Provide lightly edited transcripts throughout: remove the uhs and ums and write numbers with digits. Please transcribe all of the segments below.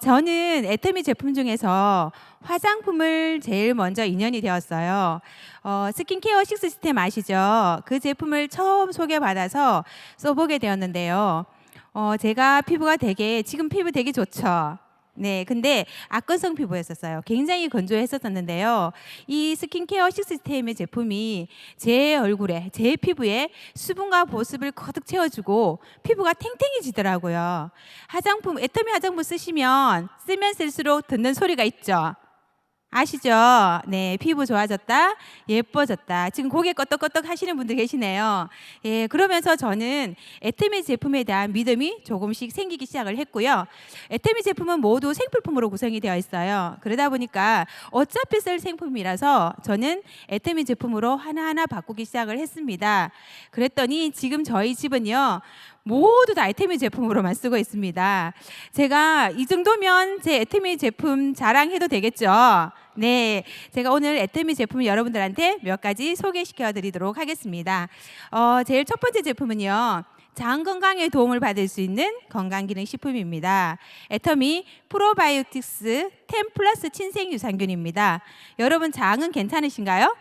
저는 애터미 제품 중에서 화장품을 제일 먼저 인연이 되었어요. 스킨케어 시스템 아시죠? 그 제품을 처음 소개받아서 써보게 되었는데요. 제가 피부가 지금 피부 되게 좋죠? 네, 근데 악건성 피부였었어요. 굉장히 건조했었는데요. 이 스킨케어 시스템의 제품이 제 얼굴에, 제 피부에 수분과 보습을 거듭 채워주고 피부가 탱탱해지더라고요. 애터미 화장품 쓰면 쓸수록 듣는 소리가 있죠. 아시죠? 네, 피부 좋아졌다, 예뻐졌다. 지금 고개 끄덕끄덕 하시는 분들 계시네요. 예, 그러면서 저는 애터미 제품에 대한 믿음이 조금씩 생기기 시작을 했고요. 애터미 제품은 모두 생필품으로 구성이 되어 있어요. 그러다 보니까 어차피 쓸 생품이라서 저는 애터미 제품으로 하나하나 바꾸기 시작을 했습니다. 그랬더니 지금 저희 집은요, 모두 다 애터미 제품으로만 쓰고 있습니다. 제가 이 정도면 제 애터미 제품 자랑해도 되겠죠? 네, 제가 오늘 애터미 제품 여러분들한테 몇 가지 소개시켜 드리도록 하겠습니다. 제일 첫 번째 제품은요, 장 건강에 도움을 받을 수 있는 건강기능식품입니다. 애터미 프로바이오틱스 10 플러스 친생 유산균입니다. 여러분, 장은 괜찮으신가요?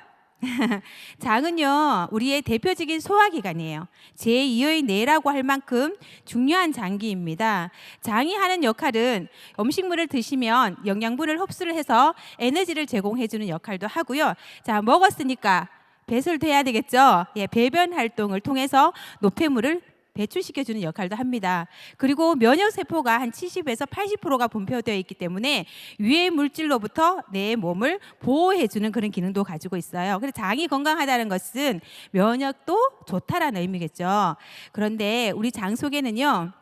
장은요, 우리의 대표적인 소화기관이에요. 제2의 뇌라고 할 만큼 중요한 장기입니다. 장이 하는 역할은 음식물을 드시면 영양분을 흡수를 해서 에너지를 제공해주는 역할도 하고요. 자, 먹었으니까 배설돼야 되겠죠. 예, 배변 활동을 통해서 노폐물을 배출시켜주는 역할도 합니다. 그리고 면역세포가 한 70에서 80%가 분포되어 있기 때문에 유해 물질로부터 내 몸을 보호해주는 그런 기능도 가지고 있어요. 그래서 장이 건강하다는 것은 면역도 좋다라는 의미겠죠. 그런데 우리 장 속에는요,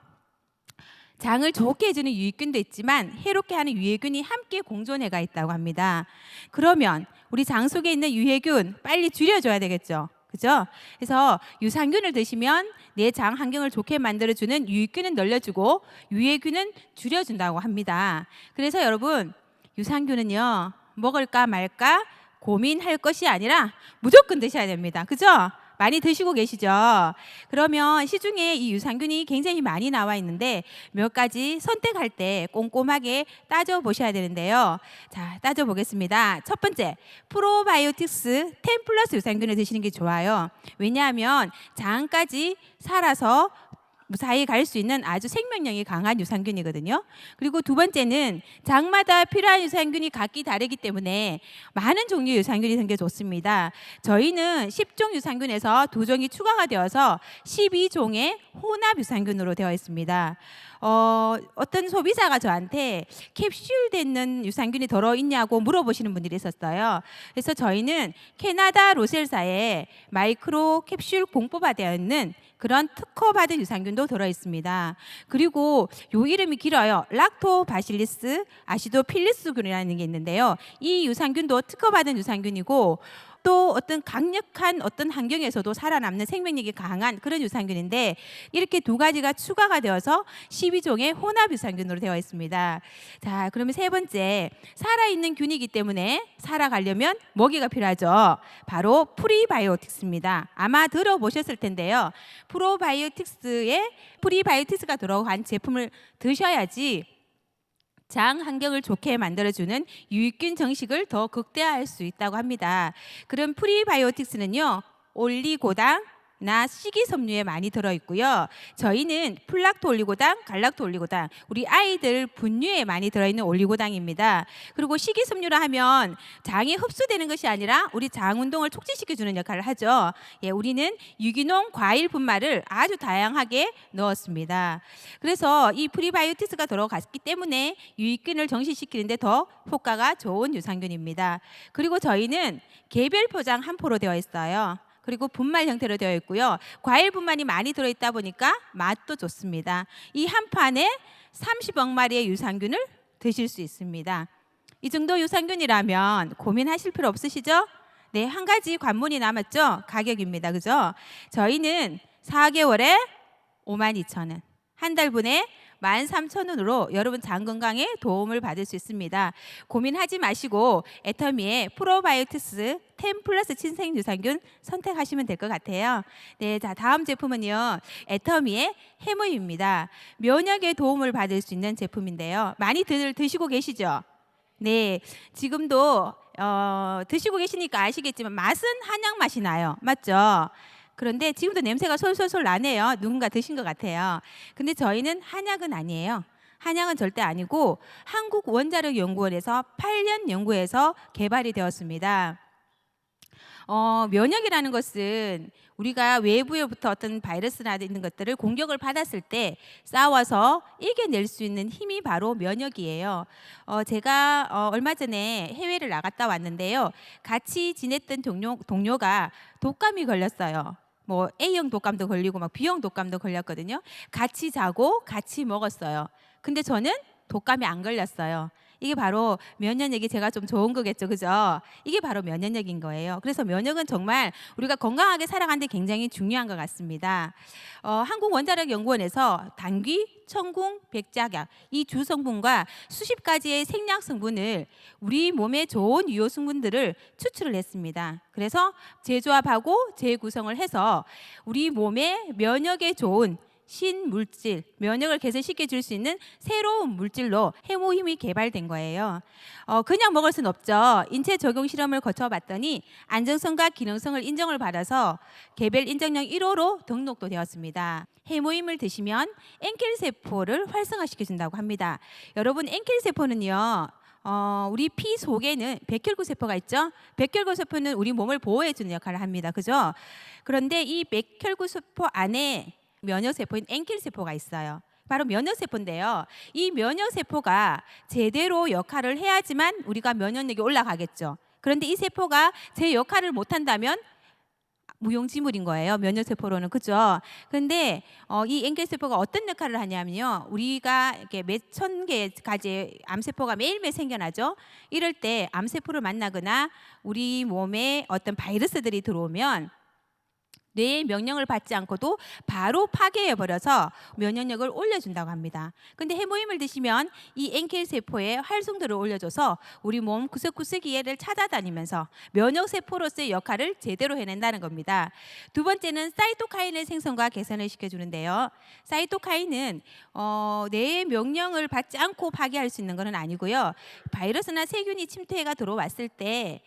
장을 좋게 해주는 유익균도 있지만 해롭게 하는 유해균이 함께 공존해가 있다고 합니다. 그러면 우리 장 속에 있는 유해균 빨리 줄여줘야 되겠죠. 그죠? 그래서 유산균을 드시면 내 장 환경을 좋게 만들어주는 유익균은 늘려주고 유해균은 줄여준다고 합니다. 그래서 여러분, 유산균은요, 먹을까 말까 고민할 것이 아니라 무조건 드셔야 됩니다. 그죠? 많이 드시고 계시죠? 그러면 시중에 이 유산균이 굉장히 많이 나와 있는데 몇 가지 선택할 때 꼼꼼하게 따져보셔야 되는데요. 자, 따져보겠습니다. 첫 번째, 프로바이오틱스 10 플러스 유산균을 드시는 게 좋아요. 왜냐하면 장까지 살아서 무사히 갈 수 있는 아주 생명력이 강한 유산균이거든요. 그리고 두 번째는 장마다 필요한 유산균이 각기 다르기 때문에 많은 종류의 유산균이 생겨 좋습니다. 저희는 10종 유산균에서 2종이 추가가 되어서 12종의 혼합 유산균으로 되어 있습니다. 어떤 소비자가 저한테 캡슐되어 있는 유산균이 들어있냐고 물어보시는 분들이 있었어요. 그래서 저희는 캐나다 로셀사의 마이크로 캡슐 공법화되어 있는 그런 특허받은 유산균도 들어있습니다. 그리고 요 이름이 길어요. 락토바실리스 아시도필리스균이라는 게 있는데요. 이 유산균도 특허받은 유산균이고 또 어떤 강력한 어떤 환경에서도 살아남는 생명력이 강한 그런 유산균인데 이렇게 두 가지가 추가가 되어서 12종의 혼합 유산균으로 되어 있습니다. 자, 그러면 세 번째, 살아있는 균이기 때문에 살아가려면 먹이가 필요하죠. 바로 프리바이오틱스입니다. 아마 들어보셨을 텐데요. 프리바이오틱스가 들어간 제품을 드셔야지 장 환경을 좋게 만들어주는 유익균 정식을 더 극대화할 수 있다고 합니다. 그럼 프리바이오틱스는요, 올리고당, 식이섬유에 많이 들어있고요. 저희는 플락토 올리고당, 갈락토 올리고당, 우리 아이들 분유에 많이 들어있는 올리고당입니다. 그리고 식이섬유라 하면 장이 흡수되는 것이 아니라 우리 장 운동을 촉진시켜주는 역할을 하죠. 예, 우리는 유기농 과일 분말을 아주 다양하게 넣었습니다. 그래서 이 프리바이오틱스가 들어갔기 때문에 유익균을 정식시키는데 더 효과가 좋은 유산균입니다. 그리고 저희는 개별 포장 한 포로 되어 있어요. 그리고 분말 형태로 되어 있고요. 과일 분말이 많이 들어있다 보니까 맛도 좋습니다. 이 한 판에 30억 마리의 유산균을 드실 수 있습니다. 이 정도 유산균이라면 고민하실 필요 없으시죠? 네, 한 가지 관문이 남았죠? 가격입니다. 그죠? 저희는 4개월에 52,000원, 한 달분에 13,000원으로 여러분 장 건강에 도움을 받을 수 있습니다. 고민하지 마시고 애터미의 프로바이오티스 10 플러스 친생 유산균 선택하시면 될 것 같아요. 네, 자 다음 제품은요. 애터미의 해모입니다. 면역에 도움을 받을 수 있는 제품인데요. 많이 드시고 계시죠? 네, 지금도 드시고 계시니까 아시겠지만 맛은 한약 맛이 나요. 맞죠? 그런데 지금도 냄새가 솔솔솔 나네요. 누군가 드신 것 같아요. 근데 저희는 한약은 아니에요. 한약은 절대 아니고 한국원자력연구원에서 8년 연구해서 개발이 되었습니다. 면역이라는 것은 우리가 외부로부터 어떤 바이러스나 있는 것들을 공격을 받았을 때 싸워서 이겨낼 수 있는 힘이 바로 면역이에요. 제가 얼마 전에 해외를 나갔다 왔는데요. 같이 지냈던 동료가 독감이 걸렸어요. 뭐 A형 독감도 걸리고 막 B형 독감도 걸렸거든요. 같이 자고 같이 먹었어요. 근데 저는 독감이 안 걸렸어요. 이게 바로 면역력이 제가 좀 좋은 거겠죠, 그죠? 이게 바로 면역력인 거예요. 그래서 면역은 정말 우리가 건강하게 살아가는 데 굉장히 중요한 것 같습니다. 한국원자력연구원에서 당귀, 청궁, 백작약 이 주 성분과 수십 가지의 생약 성분을 우리 몸에 좋은 유효 성분들을 추출을 했습니다. 그래서 재조합하고 재구성을 해서 우리 몸에 면역에 좋은 신물질, 면역을 개선시켜 줄 수 있는 새로운 물질로 해모힘이 개발된 거예요. 그냥 먹을 수는 없죠. 인체 적용 실험을 거쳐봤더니 안정성과 기능성을 인정을 받아서 개별 인정령 1호로 등록도 되었습니다. 해모힘을 드시면 NK 세포를 활성화시켜 준다고 합니다. 여러분 NK 세포는요. 우리 피 속에는 백혈구 세포가 있죠. 백혈구 세포는 우리 몸을 보호해 주는 역할을 합니다. 그죠? 그런데 이 백혈구 세포 안에 면역세포인 NK세포가 있어요. 바로 면역세포인데요. 이 면역세포가 제대로 역할을 해야지만 우리가 면역력이 올라가겠죠. 그런데 이 세포가 제 역할을 못한다면 무용지물인 거예요. 면역세포로는. 그죠? 그런데 이 NK세포가 어떤 역할을 하냐면요. 우리가 이렇게 몇천 개까지 암세포가 매일매일 생겨나죠. 이럴 때 암세포를 만나거나 우리 몸에 어떤 바이러스들이 들어오면 뇌의 명령을 받지 않고도 바로 파괴해버려서 면역력을 올려준다고 합니다. 근데 해모임을 드시면 이 NK세포의 활성도를 올려줘서 우리 몸 구석구석이를 찾아다니면서 면역세포로서의 역할을 제대로 해낸다는 겁니다. 두 번째는 사이토카인의 생성과 개선을 시켜주는데요. 사이토카인은 뇌의 명령을 받지 않고 파괴할 수 있는 것은 아니고요. 바이러스나 세균이 침투해가 들어왔을 때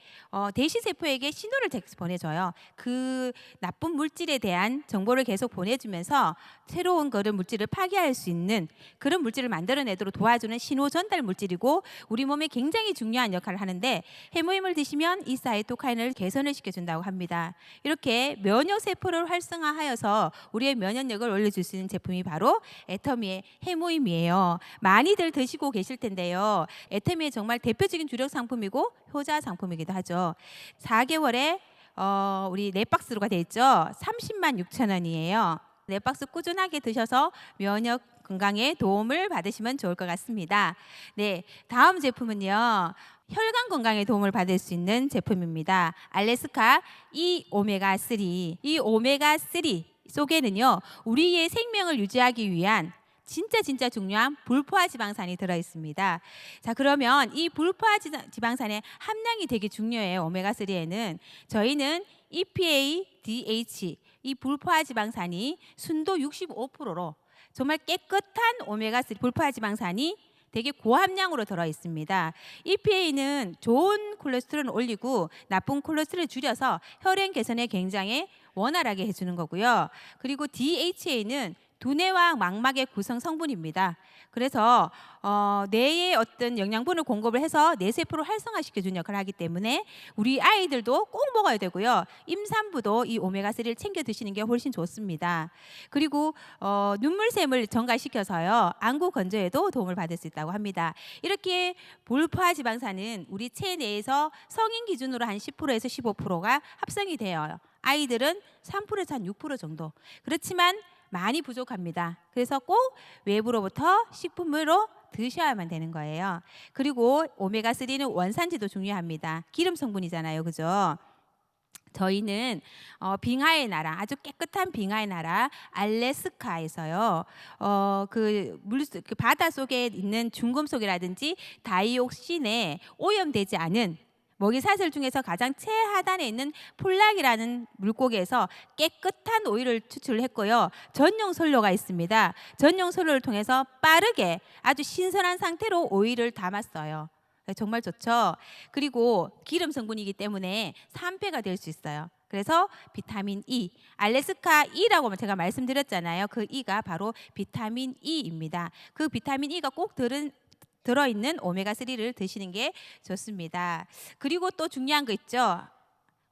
대시세포에게 신호를 보내줘요. 그 나쁜 물질에 대한 정보를 계속 보내주면서 새로운 물질을 파괴할 수 있는 그런 물질을 만들어내도록 도와주는 신호 전달 물질이고 우리 몸에 굉장히 중요한 역할을 하는데 해모임을 드시면 이 사이토카인을 개선을 시켜준다고 합니다. 이렇게 면역세포를 활성화하여서 우리의 면역력을 올려줄 수 있는 제품이 바로 애터미의 해모임이에요. 많이들 드시고 계실 텐데요. 애터미의 정말 대표적인 주력 상품이고 효자 상품이기도 하죠. 4개월에 우리 4박스로가 돼 있죠. 306,000원이에요. 4박스 꾸준하게 드셔서 면역 건강에 도움을 받으시면 좋을 것 같습니다. 네, 다음 제품은요. 혈관 건강에 도움을 받을 수 있는 제품입니다. 알래스카 이 오메가3. 이 오메가3 속에는요. 우리의 생명을 유지하기 위한 진짜 중요한 불포화 지방산이 들어 있습니다. 자, 그러면 이 불포화 지방산의 함량이 되게 중요해요. 오메가3에는 저희는 EPA, DH 이 불포화 지방산이 순도 65%로 정말 깨끗한 오메가3 불포화 지방산이 되게 고함량으로 들어 있습니다. EPA는 좋은 콜레스테롤을 올리고 나쁜 콜레스테롤을 줄여서 혈행 개선에 굉장히 원활하게 해주는 거고요. 그리고 DHA는 두뇌와 망막의 구성 성분입니다. 그래서 뇌에 어떤 영양분을 공급을 해서 뇌세포를 활성화시켜주는 역할을 하기 때문에 우리 아이들도 꼭 먹어야 되고요. 임산부도 이 오메가3를 챙겨 드시는 게 훨씬 좋습니다. 그리고 눈물샘을 증가시켜서요. 안구 건조에도 도움을 받을 수 있다고 합니다. 이렇게 불포화 지방산은 우리 체내에서 성인 기준으로 한 10%에서 15%가 합성이 돼요. 아이들은 3%에서 한 6% 정도. 그렇지만 많이 부족합니다. 그래서 꼭 외부로부터 식품으로 드셔야만 되는 거예요. 그리고 오메가3는 원산지도 중요합니다. 기름 성분이잖아요. 그죠? 저희는 빙하의 나라, 아주 깨끗한 빙하의 나라 알래스카에서요. 그 바다 속에 있는 중금속이라든지 다이옥신에 오염되지 않은 먹이사슬 중에서 가장 최하단에 있는 폴락이라는 물고기에서 깨끗한 오일을 추출했고요. 전용 선로가 있습니다. 전용 선로를 통해서 빠르게 아주 신선한 상태로 오일을 담았어요. 정말 좋죠. 그리고 기름 성분이기 때문에 산패가 될 수 있어요. 그래서 비타민 E, 알래스카 E라고 제가 말씀드렸잖아요. 그 E가 바로 비타민 E입니다. 그 비타민 E가 꼭 들어있는 오메가3를 드시는 게 좋습니다. 그리고 또 중요한 거 있죠.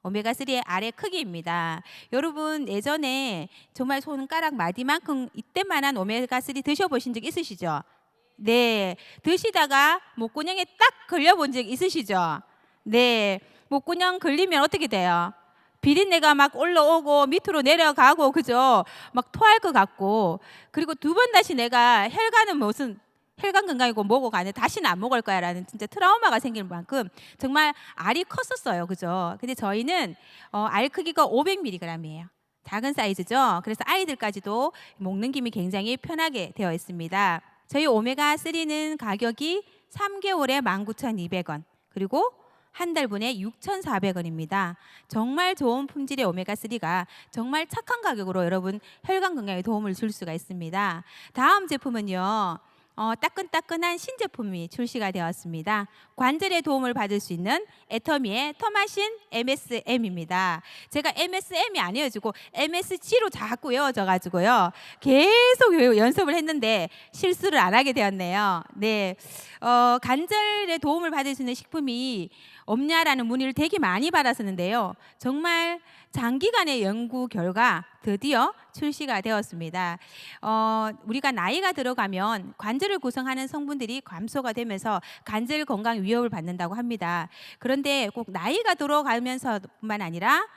오메가3의 알의 크기입니다. 여러분 예전에 정말 손가락 마디만큼 이때만한 오메가3 드셔보신 적 있으시죠? 네, 드시다가 목구멍에 딱 걸려본 적 있으시죠? 네, 목구멍 걸리면 어떻게 돼요? 비린내가 막 올라오고 밑으로 내려가고 그죠? 막 토할 것 같고 그리고 두 번 다시 내가 혈관은 무슨 혈관 건강이고 뭐고 간에 다시는 안 먹을 거야 라는 진짜 트라우마가 생길 만큼 정말 알이 컸었어요. 그죠? 근데 저희는 알 크기가 500mg이에요. 작은 사이즈죠. 그래서 아이들까지도 먹는 김이 굉장히 편하게 되어 있습니다. 저희 오메가3는 가격이 3개월에 19,200원 그리고 한 달분에 6,400원입니다. 정말 좋은 품질의 오메가3가 정말 착한 가격으로 여러분 혈관 건강에 도움을 줄 수가 있습니다. 다음 제품은요. 따끈따끈한 신제품이 출시가 되었습니다. 관절에 도움을 받을 수 있는 애터미의 터마신 MSM입니다. 제가 MSM이 아니어지고 MSG로 자꾸 외워져가지고요. 계속 연습을 했는데 실수를 안 하게 되었네요. 네, 관절에 도움을 받을 수 있는 식품이 없냐라는 문의를 되게 많이 받았었는데요. 정말 장기간의 연구 결과 드디어 출시가 되었습니다. 우리가 나이가 들어가면 관절을 구성하는 성분들이 감소가 되면서 관절 건강 위협을 받는다고 합니다. 그런데 꼭 나이가 들어가면서뿐만 아니라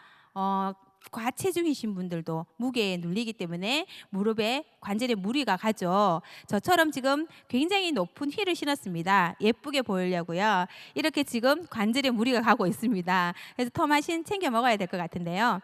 과체중이신 분들도 무게에 눌리기 때문에 무릎에 관절에 무리가 가죠. 저처럼 지금 굉장히 높은 힐을 신었습니다. 예쁘게 보이려고요. 이렇게 지금 관절에 무리가 가고 있습니다. 그래서 터마신 챙겨 먹어야 될 것 같은데요.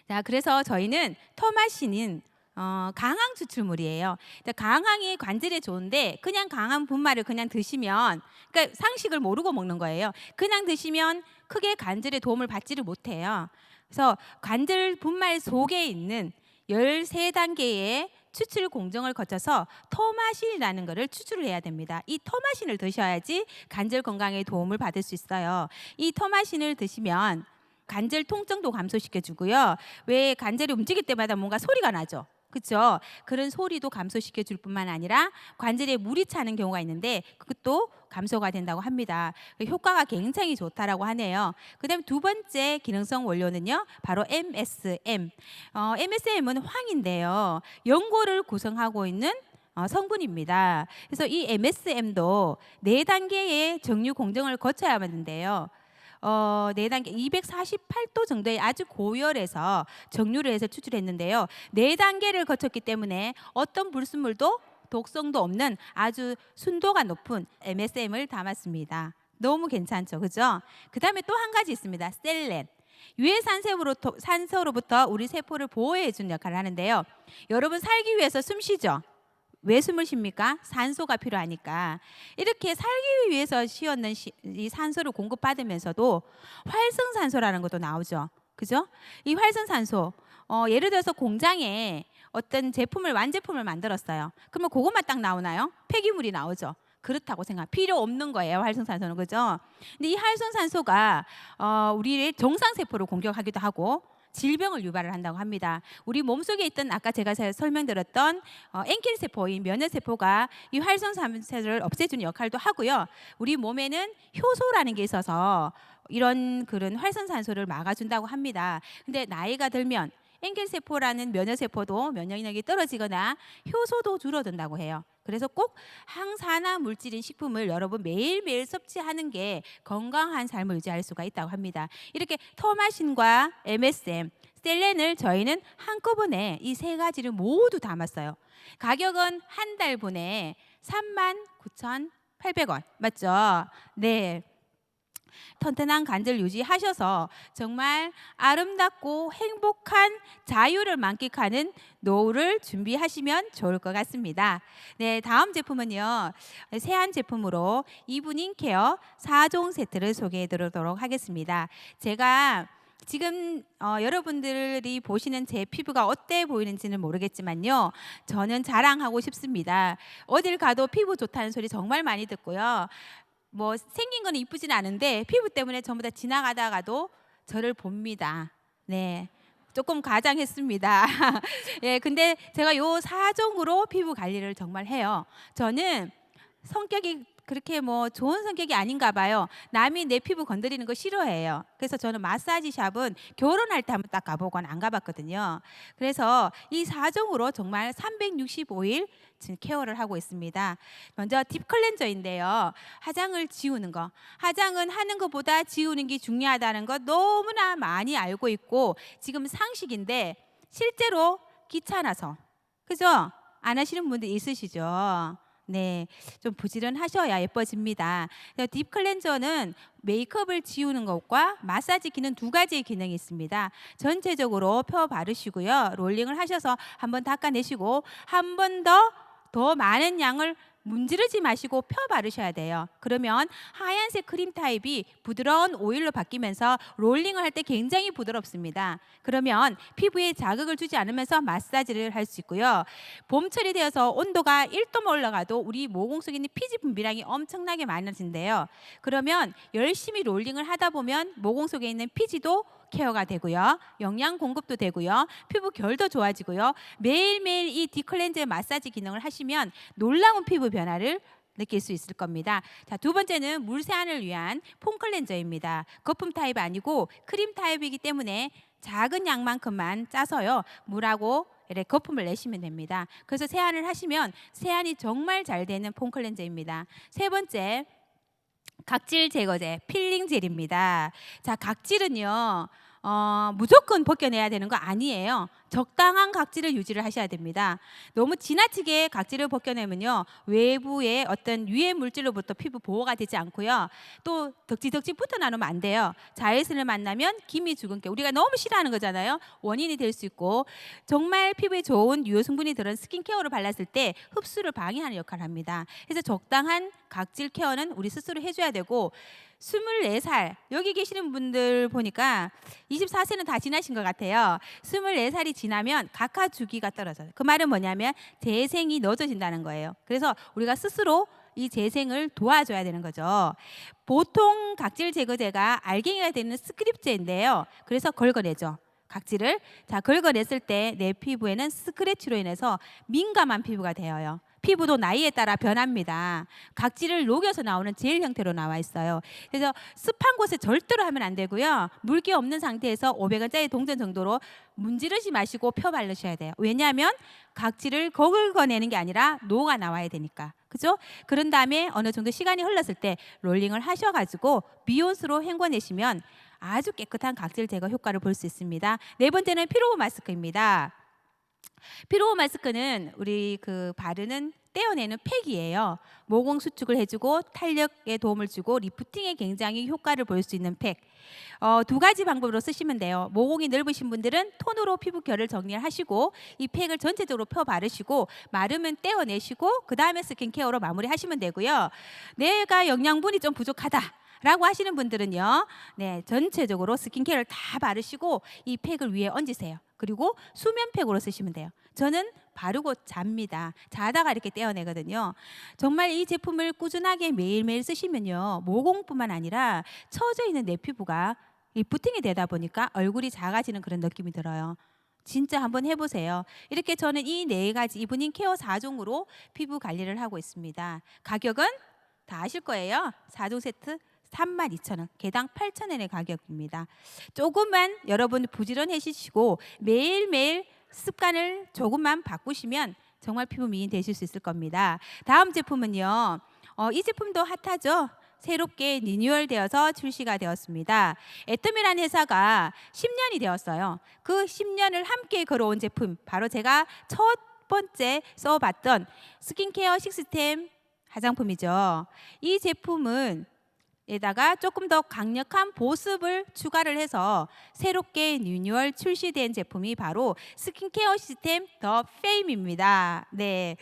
자, 그래서 저희는 터마신은 강황 추출물이에요. 강황이 관절에 좋은데 그냥 강황 분말을 그냥 드시면 그러니까 상식을 모르고 먹는 거예요. 그냥 드시면 크게 관절에 도움을 받지를 못해요. 그래서 관절 분말 속에 있는 13단계의 추출 공정을 거쳐서 터마신이라는 것을 추출을 해야 됩니다. 이 터마신을 드셔야지 관절 건강에 도움을 받을 수 있어요. 이 터마신을 드시면 관절 통증도 감소시켜 주고요. 왜 관절이 움직일 때마다 뭔가 소리가 나죠. 그렇죠? 그런 소리도 감소시켜 줄 뿐만 아니라 관절에 물이 차는 경우가 있는데 그것도 감소가 된다고 합니다. 효과가 굉장히 좋다라고 하네요. 그다음 두 번째 기능성 원료는요. 바로 MSM. MSM은 황인데요. 연고를 구성하고 있는 성분입니다. 그래서 이 MSM도 4단계의 정류 공정을 거쳐야 하는데요. 4단계 248도 정도의 아주 고열에서 정류를 해서 추출했는데요. 4단계를 거쳤기 때문에 어떤 불순물도 독성도 없는 아주 순도가 높은 MSM을 담았습니다. 너무 괜찮죠, 그죠? 그 다음에 또 한 가지 있습니다. 셀렌. 유해 산소로부터 우리 세포를 보호해 주는 역할을 하는데요. 여러분 살기 위해서 숨 쉬죠? 왜 숨을 쉽니까? 산소가 필요하니까. 이렇게 살기 위해서 쉬었는 이 산소를 공급받으면서도 활성산소라는 것도 나오죠. 그죠? 이 활성산소, 예를 들어서 공장에 어떤 완제품을 만들었어요. 그러면 그것만 딱 나오나요? 폐기물이 나오죠. 그렇다고 필요 없는 거예요. 활성산소는. 그죠? 근데 이 활성산소가 우리의 정상세포를 공격하기도 하고 질병을 유발을 한다고 합니다. 우리 몸속에 있던 아까 제가 설명드렸던 NK세포인 면역세포가 이 활성산소를 없애주는 역할도 하고요. 우리 몸에는 효소라는 게 있어서 이런 그런 활성산소를 막아준다고 합니다. 근데 나이가 들면 NK세포라는 면역세포도 면역력이 떨어지거나 효소도 줄어든다고 해요. 그래서 꼭 항산화 물질인 식품을 여러분 매일매일 섭취하는 게 건강한 삶을 유지할 수가 있다고 합니다. 이렇게 터마신과 MSM, 셀렌을 저희는 한꺼번에 이 세 가지를 모두 담았어요. 가격은 한 달분에 39,800원 맞죠? 네. 튼튼한 관절 유지하셔서 정말 아름답고 행복한 자유를 만끽하는 노후를 준비하시면 좋을 것 같습니다. 네, 다음 제품은요. 세안 제품으로 이브닝 케어 4종 세트를 소개해 드리도록 하겠습니다. 제가 지금 여러분들이 보시는 제 피부가 어때 보이는지는 모르겠지만요. 저는 자랑하고 싶습니다. 어딜 가도 피부 좋다는 소리 정말 많이 듣고요. 뭐 생긴 거는 이쁘진 않은데 피부 때문에 전부 다 지나가다가도 저를 봅니다. 네. 조금 과장했습니다. 예, 근데 제가 요 4종으로 피부 관리를 정말 해요. 저는 성격이 그렇게 뭐 좋은 성격이 아닌가 봐요. 남이 내 피부 건드리는 거 싫어해요. 그래서 저는 마사지 샵은 결혼할 때 한번 딱 가보거나 안 가봤거든요. 그래서 이 4종으로 정말 365일 지금 케어를 하고 있습니다. 먼저 딥 클렌저인데요. 화장을 지우는 거. 화장은 하는 것보다 지우는 게 중요하다는 거 너무나 많이 알고 있고 지금 상식인데 실제로 귀찮아서 그죠? 안 하시는 분들 있으시죠? 네, 좀 부지런하셔야 예뻐집니다. 딥 클렌저는 메이크업을 지우는 것과 마사지 기능 두 가지의 기능이 있습니다. 전체적으로 펴 바르시고요. 롤링을 하셔서 한번 닦아내시고 한 번 더 많은 양을 문지르지 마시고 펴 바르셔야 돼요. 그러면 하얀색 크림 타입이 부드러운 오일로 바뀌면서 롤링을 할 때 굉장히 부드럽습니다. 그러면 피부에 자극을 주지 않으면서 마사지를 할 수 있고요. 봄철이 되어서 온도가 1도만 올라가도 우리 모공 속에 있는 피지 분비량이 엄청나게 많아진대요. 그러면 열심히 롤링을 하다 보면 모공 속에 있는 피지도 케어가 되고요. 영양 공급도 되고요. 피부 결도 좋아지고요. 매일매일 이 디클렌저의 마사지 기능을 하시면 놀라운 피부 변화를 느낄 수 있을 겁니다. 자, 두 번째는 물 세안을 위한 폼 클렌저입니다. 거품 타입 아니고 크림 타입이기 때문에 작은 양만큼만 짜서요. 물하고 이렇게 거품을 내시면 됩니다. 그래서 세안을 하시면 세안이 정말 잘 되는 폼 클렌저입니다. 세 번째, 각질 제거제 필링 젤입니다. 자, 각질은요 무조건 벗겨내야 되는 거 아니에요. 적당한 각질을 유지를 하셔야 됩니다. 너무 지나치게 각질을 벗겨내면요 외부의 어떤 유해 물질로부터 피부 보호가 되지 않고요 또 덕지덕지 붙어 나누면 안 돼요. 자외선을 만나면 기미 주근깨 우리가 너무 싫어하는 거잖아요. 원인이 될 수 있고 정말 피부에 좋은 유효 성분이 들은 스킨케어를 발랐을 때 흡수를 방해하는 역할을 합니다. 그래서 적당한 각질 케어는 우리 스스로 해줘야 되고 24살 여기 계시는 분들 보니까 24세는 다 지나신 것 같아요. 24살이 지나면 각하 주기가 떨어져요. 그 말은 뭐냐면 재생이 늦어진다는 거예요. 그래서 우리가 스스로 이 재생을 도와줘야 되는 거죠. 보통 각질 제거제가 알갱이가 되는 스크립제인데요. 그래서 긁어내죠. 각질을 자 긁어냈을 때 내 피부에는 스크래치로 인해서 민감한 피부가 되어요. 피부도 나이에 따라 변합니다. 각질을 녹여서 나오는 젤 형태로 나와 있어요. 그래서 습한 곳에 절대로 하면 안 되고요. 물기 없는 상태에서 500원짜리 동전 정도로 문지르지 마시고 펴 바르셔야 돼요. 왜냐하면 각질을 긁어내는 게 아니라 녹아 나와야 되니까. 그죠? 그런 다음에 어느 정도 시간이 흘렀을 때 롤링을 하셔가지고 미온수로 헹궈내시면 아주 깨끗한 각질 제거 효과를 볼 수 있습니다. 네 번째는 피로보 마스크입니다. 피로보 마스크는 우리 바르는 떼어내는 팩이에요. 모공 수축을 해주고 탄력에 도움을 주고 리프팅에 굉장히 효과를 볼 수 있는 팩. 두 가지 방법으로 쓰시면 돼요. 모공이 넓으신 분들은 톤으로 피부 결을 정리를 하시고 이 팩을 전체적으로 펴 바르시고 마르면 떼어내시고 그 다음에 스킨케어로 마무리하시면 되고요. 내가 영양분이 좀 부족하다. 라고 하시는 분들은요, 네, 전체적으로 스킨케어를 다 바르시고 이 팩을 위에 얹으세요. 그리고 수면팩으로 쓰시면 돼요. 저는 바르고 잡니다. 자다가 이렇게 떼어내거든요. 정말 이 제품을 꾸준하게 매일매일 쓰시면요, 모공뿐만 아니라 처져 있는 내 피부가 리프팅이 되다 보니까 얼굴이 작아지는 그런 느낌이 들어요. 진짜 한번 해보세요. 이렇게 저는 이 네 가지 이브닝 케어 4종으로 피부 관리를 하고 있습니다. 가격은 다 아실 거예요. 4종 세트 32,000원, 개당 8,000원의 가격입니다. 조금만 여러분 부지런해지시고 매일매일 습관을 조금만 바꾸시면 정말 피부 미인 되실 수 있을 겁니다. 다음 제품은요. 이 제품도 핫하죠. 새롭게 리뉴얼되어서 출시가 되었습니다. 애텀이라는 회사가 10년이 되었어요. 그 10년을 함께 걸어온 제품, 바로 제가 첫 번째 써봤던 스킨케어 시스템 화장품이죠. 이 제품은 에다가 조금 더 강력한 보습을 추가를 해서 새롭게 리뉴얼 출시된 제품이 바로 스킨케어 시스템 더 페임입니다. 네,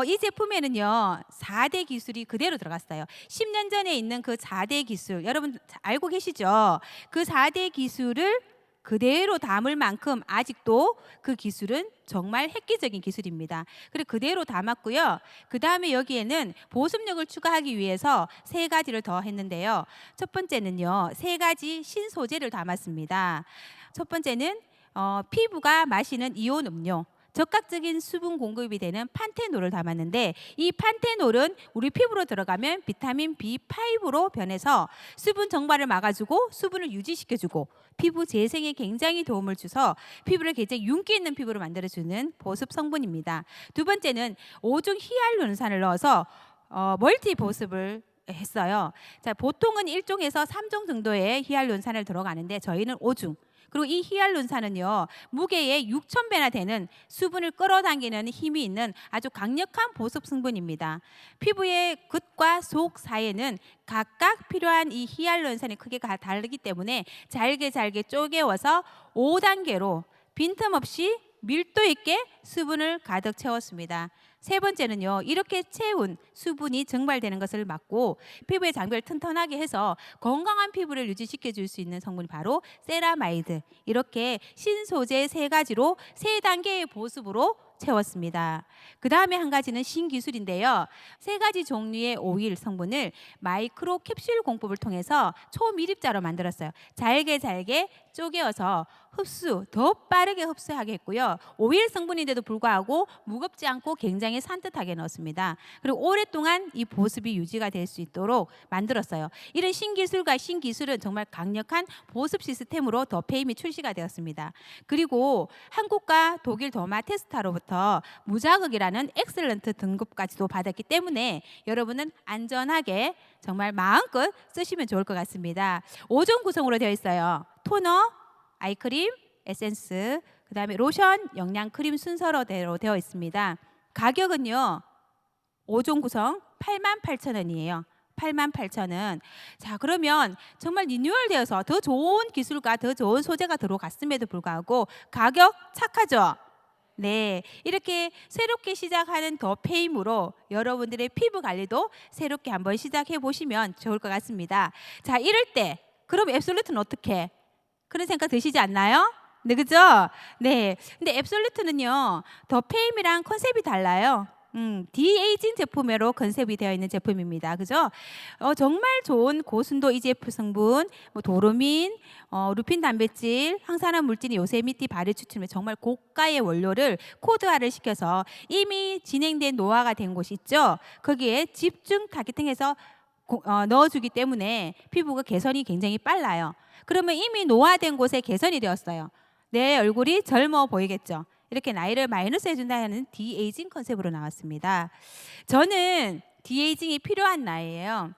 이 제품에는요 4대 기술이 그대로 들어갔어요. 10년 전에 있는 그 4대 기술 여러분 알고 계시죠? 그 4대 기술을 그대로 담을 만큼 아직도 그 기술은 정말 획기적인 기술입니다. 그리고 그대로 담았고요. 그 다음에 여기에는 보습력을 추가하기 위해서 3가지를 더 했는데요. 첫 번째는요, 3가지 신소재를 담았습니다. 첫 번째는 피부가 마시는 이온 음료. 적극적인 수분 공급이 되는 판테놀을 담았는데 이 판테놀은 우리 피부로 들어가면 비타민 B5로 변해서 수분 정발을 막아주고 수분을 유지시켜주고 피부 재생에 굉장히 도움을 줘서 피부를 굉장히 윤기 있는 피부로 만들어주는 보습 성분입니다. 두 번째는 5중 히알루론산을 넣어서 멀티 보습을 했어요. 자, 보통은 1종에서 3종 정도의 히알루론산을 들어가는데 저희는 5중. 그리고 이 히알루론산은요 무게의 6,000배나 되는 수분을 끌어당기는 힘이 있는 아주 강력한 보습 성분입니다. 피부의 겉과 속 사이에는 각각 필요한 이 히알루론산의 크기가 다르기 때문에 잘게 쪼개워서 5단계로 빈틈없이 밀도 있게 수분을 가득 채웠습니다. 세 번째는요, 이렇게 채운 수분이 증발되는 것을 막고 피부의 장벽을 튼튼하게 해서 건강한 피부를 유지시켜 줄 수 있는 성분이 바로 세라마이드. 이렇게 신소재 3가지로 3단계의 보습으로 채웠습니다. 그 다음에 한 가지는 신기술인데요. 3가지 종류의 오일 성분을 마이크로 캡슐 공법을 통해서 초미립자로 만들었어요. 잘게 쪼개어서 더 빠르게 흡수하게 했고요. 오일 성분인데도 불구하고 무겁지 않고 굉장히 산뜻하게 넣었습니다. 그리고 오랫동안 이 보습이 유지가 될 수 있도록 만들었어요. 이런 신기술과 신기술은 정말 강력한 보습 시스템으로 더 페임이 출시가 되었습니다. 그리고 한국과 독일 더마테스타로부터 무자극이라는 엑셀런트 등급까지도 받았기 때문에 여러분은 안전하게 정말 마음껏 쓰시면 좋을 것 같습니다. 5종 구성으로 되어 있어요. 토너, 아이크림, 에센스, 그 다음에 로션, 영양크림 순서로 되어 있습니다. 가격은요 5종 구성 88,000원이에요. 88,000원. 자, 그러면 정말 리뉴얼되어서 더 좋은 기술과 더 좋은 소재가 들어갔음에도 불구하고 가격 착하죠? 네, 이렇게 새롭게 시작하는 더 페임으로 여러분들의 피부 관리도 새롭게 한번 시작해 보시면 좋을 것 같습니다. 자, 이럴 때 그럼 앱솔루트는 어떻게? 그런 생각 드시지 않나요? 네, 그죠? 네. 근데 앱솔루트는요, 더 페임이랑 컨셉이 달라요. 디에이징 제품으로 컨셉이 되어 있는 제품입니다. 그죠? 정말 좋은 고순도 EGF 성분, 도루민, 루핀 단백질, 항산화 물질인 요세미티 발효 추출물 정말 고가의 원료를 코드화를 시켜서 이미 진행된 노화가 된 곳이 있죠. 거기에 집중 타겟팅해서 넣어주기 때문에 피부가 개선이 굉장히 빨라요. 그러면 이미 노화된 곳에 개선이 되었어요. 내 얼굴이 젊어 보이겠죠. 이렇게 나이를 마이너스 해준다는 디에이징 컨셉으로 나왔습니다. 저는 디에이징이 필요한 나이예요.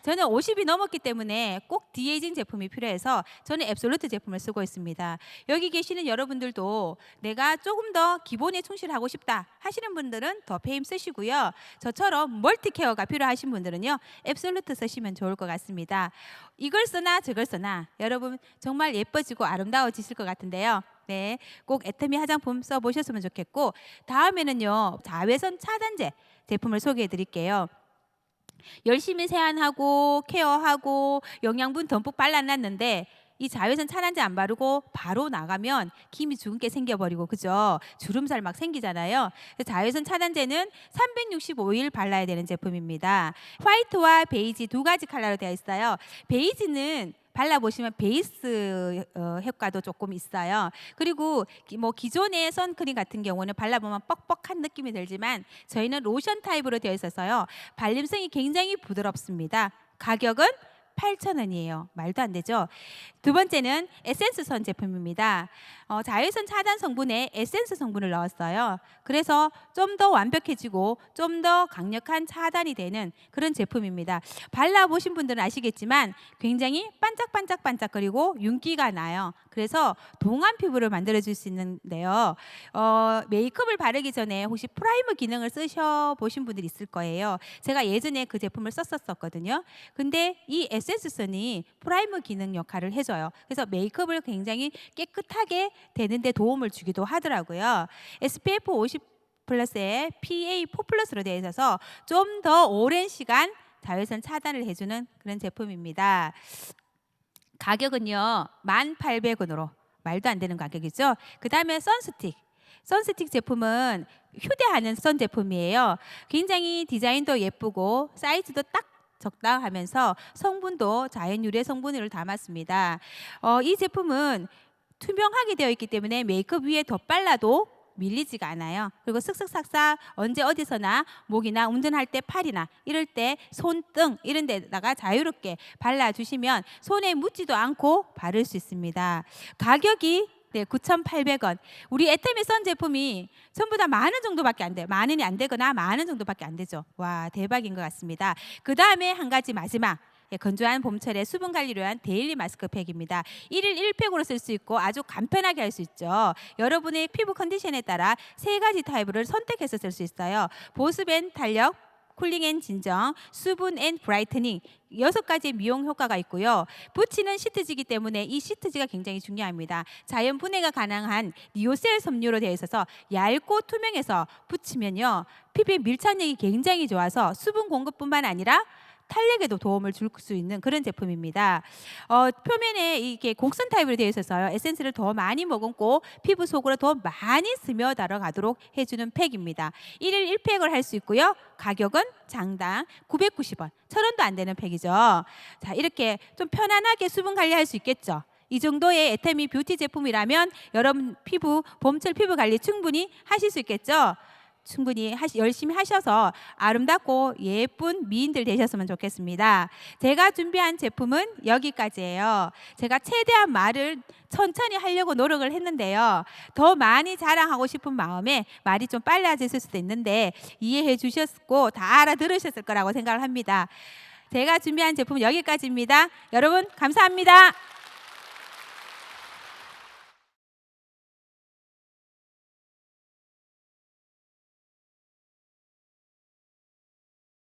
저는 50이 넘었기 때문에 꼭 디에이징 제품이 필요해서 저는 앱솔루트 제품을 쓰고 있습니다. 여기 계시는 여러분들도 내가 조금 더 기본에 충실하고 싶다 하시는 분들은 더 페임 쓰시고요. 저처럼 멀티케어가 필요하신 분들은요 앱솔루트 쓰시면 좋을 것 같습니다. 이걸 쓰나 저걸 쓰나 여러분 정말 예뻐지고 아름다워지실 것 같은데요. 네, 꼭 애터미 화장품 써보셨으면 좋겠고 다음에는요 자외선 차단제 제품을 소개해 드릴게요. 열심히 세안하고 케어하고 영양분 듬뿍 발라놨는데 이 자외선 차단제 안 바르고 바로 나가면 김이 죽은 게 생겨버리고 그죠? 주름살 막 생기잖아요. 자외선 차단제는 365일 발라야 되는 제품입니다. 화이트와 베이지 2가지 컬러로 되어 있어요. 베이지는 발라보시면 베이스 효과도 조금 있어요. 그리고 기존의 선크림 같은 경우는 발라보면 뻑뻑한 느낌이 들지만 저희는 로션 타입으로 되어 있어서요. 발림성이 굉장히 부드럽습니다. 가격은 8,000원이에요. 말도 안 되죠. 두 번째는 에센스 선 제품입니다. 자외선 차단 성분에 에센스 성분을 넣었어요. 그래서 좀 더 완벽해지고 좀 더 강력한 차단이 되는 그런 제품입니다. 발라보신 분들은 아시겠지만 굉장히 반짝반짝거리고 윤기가 나요. 그래서 동안 피부를 만들어줄 수 있는데요. 메이크업을 바르기 전에 혹시 프라이머 기능을 쓰셔보신 분들이 있을 거예요. 제가 예전에 그 제품을 썼었거든요. 근데 이 에센스선이 프라이머 기능 역할을 해줘요. 그래서 메이크업을 굉장히 깨끗하게 되는데 도움을 주기도 하더라고요. SPF 50 플러스에 PA4 플러스로 되어 있어서 좀 더 오랜 시간 자외선 차단을 해주는 그런 제품입니다. 가격은요 1,800원으로 말도 안 되는 가격이죠. 그 다음에 선스틱 제품은 휴대하는 선 제품이에요. 굉장히 디자인도 예쁘고 사이즈도 딱 적당하면서 성분도 자연 유래 성분을 담았습니다. 이 제품은 투명하게 되어 있기 때문에 메이크업 위에 덧발라도 밀리지가 않아요. 그리고 슥슥삭삭 언제 어디서나 목이나 운전할 때 팔이나 이럴 때 손등 이런 데다가 자유롭게 발라주시면 손에 묻지도 않고 바를 수 있습니다. 가격이 9,800원. 우리 애터미 선 제품이 전부 다 10,000원 정도밖에 안 돼요. 10,000원이 안 되거나 10,000원 정도밖에 안 되죠. 와, 대박인 것 같습니다. 그 다음에 한 가지 마지막. 건조한 봄철에 수분 관리를 위한 데일리 마스크팩입니다. 1일 1팩으로 쓸 수 있고 아주 간편하게 할 수 있죠. 여러분의 피부 컨디션에 따라 3가지 타입을 선택해서 쓸 수 있어요. 보습 앤 탄력, 쿨링 앤 진정, 수분 앤 브라이트닝 6가지 미용 효과가 있고요. 붙이는 시트지이기 때문에 이 시트지가 굉장히 중요합니다. 자연 분해가 가능한 리오셀 섬유로 되어 있어서 얇고 투명해서 붙이면요 피부의 밀착력이 굉장히 좋아서 수분 공급뿐만 아니라 탄력에도 도움을 줄 수 있는 그런 제품입니다. 표면에 이게 곡선 타입으로 되어 있어서요. 에센스를 더 많이 머금고 피부 속으로 더 많이 스며들어 가도록 해주는 팩입니다. 1일 1팩을 할 수 있고요. 가격은 장당 990원, 1,000원도 안 되는 팩이죠. 자, 이렇게 좀 편안하게 수분 관리할 수 있겠죠. 이 정도의 애터미 뷰티 제품이라면 여러분 봄철 피부 관리 충분히 하실 수 있겠죠. 충분히 열심히 하셔서 아름답고 예쁜 미인들 되셨으면 좋겠습니다. 제가 준비한 제품은 여기까지예요. 제가 최대한 말을 천천히 하려고 노력을 했는데요. 더 많이 자랑하고 싶은 마음에 말이 좀 빨라졌을 수도 있는데 이해해 주셨고 다 알아들으셨을 거라고 생각을 합니다. 제가 준비한 제품은 여기까지입니다. 여러분 감사합니다.